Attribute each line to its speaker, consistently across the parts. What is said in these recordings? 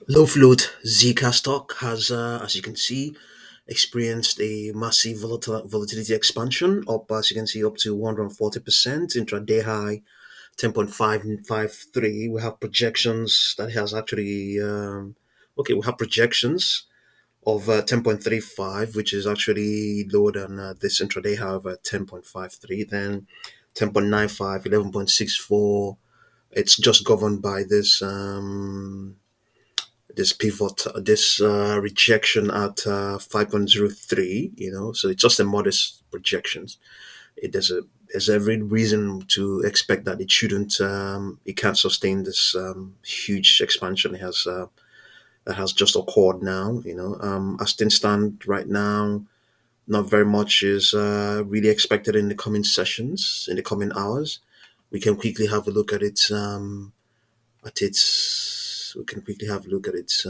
Speaker 1: Low float ZCAR stock has, as you can see, experienced a massive volatility expansion up, as you can see, up to 140%, intraday high 10.553. We have projections that has actually, okay, we have projections of 10.35, which is actually lower than this intraday high of 10.53, then 10.95, 11.64. It's just governed by this pivot, this rejection at 5.03, so it's just a modest projections. There's every reason to expect that it can't sustain this huge expansion it has that has just occurred now. As things stand right now, not very much is really expected in the coming sessions, in the coming hours. We can quickly have a look at its. We can quickly have a look at its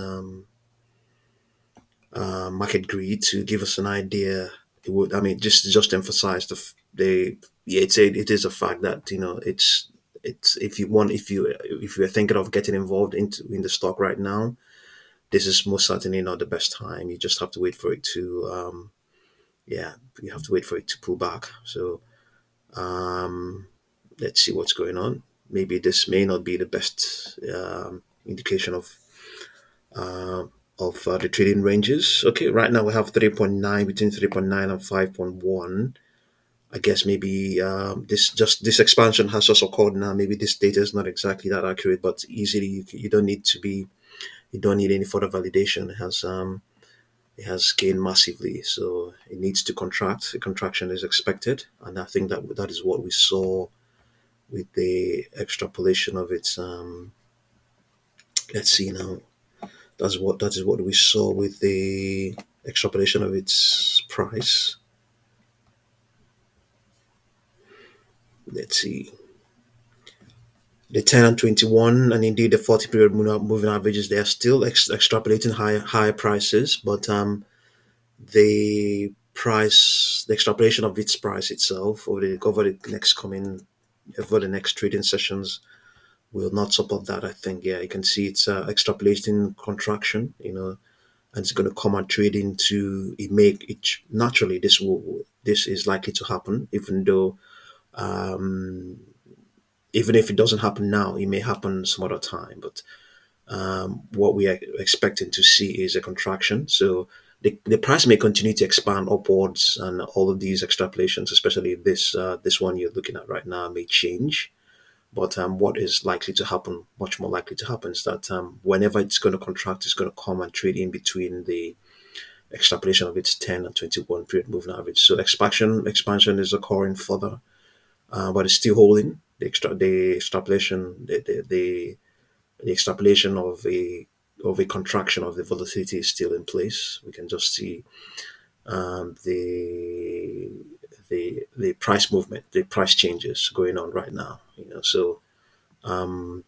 Speaker 1: market greed to give us an idea. It would, I mean, just emphasize the yeah, it is a fact that it's if you're thinking of getting involved in the stock right now, this is most certainly not the best time. You just have to wait for it to yeah, you have to wait for it to pull back. So um, let's see what's going on. Maybe this may not be the best indication uh, of the trading ranges. Okay, right now we have 3.9, between 3.9 and 5.1. I guess maybe this expansion has just occurred now. Maybe this data is not exactly that accurate, but easily you don't need to be you don't need any further validation. It has gained massively, so it needs to contract. A contraction is expected, and I think that is what we saw with the extrapolation of its. Let's see now. That is what we saw with the extrapolation of its price. Let's see. The 10 and 21, and indeed the 40 period moving averages, they are still extrapolating higher prices, but the extrapolation of its price itself over the next trading sessions will not support that. I think, yeah, you can see it's extrapolating contraction, and it's going to come and trade into it. Make it naturally. This is likely to happen, um, even if it doesn't happen now, it may happen some other time. But what we are expecting to see is a contraction. So the price may continue to expand upwards, and all of these extrapolations, especially this one you're looking at right now, may change. But what is likely to happen, much more likely to happen, is that whenever it's going to contract, it's going to come and trade in between the extrapolation of its 10 and 21 period moving average. So expansion is occurring further, but it's still holding the extrapolation, the extrapolation of a contraction of the volatility is still in place. We can just see the price movement, the price changes going on right now. So um,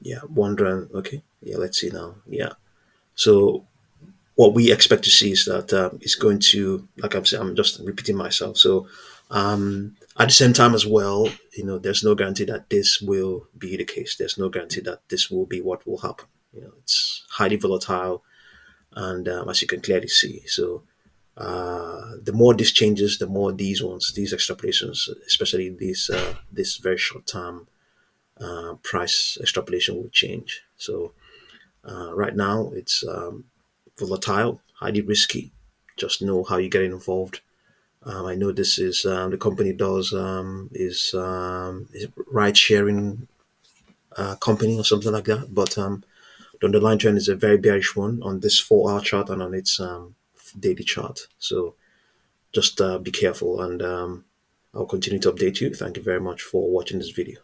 Speaker 1: yeah, wondering. Okay, yeah, let's see now. Yeah, so what we expect to see is that it's going to, like I'm saying, I'm just repeating myself. So at the same time as well, there's no guarantee that this will be the case. There's no guarantee that this will be what will happen. It's highly volatile, and as you can clearly see. So the more this changes, the more these extrapolations, especially this very short term price extrapolation will change. So right now, it's volatile, highly risky. Just know how you get involved. I know this is the company does is ride sharing company or something like that, but the underlying trend is a very bearish one on this 4 hour chart and on its daily chart. So just be careful, and I'll continue to update you. Thank you very much for watching this video.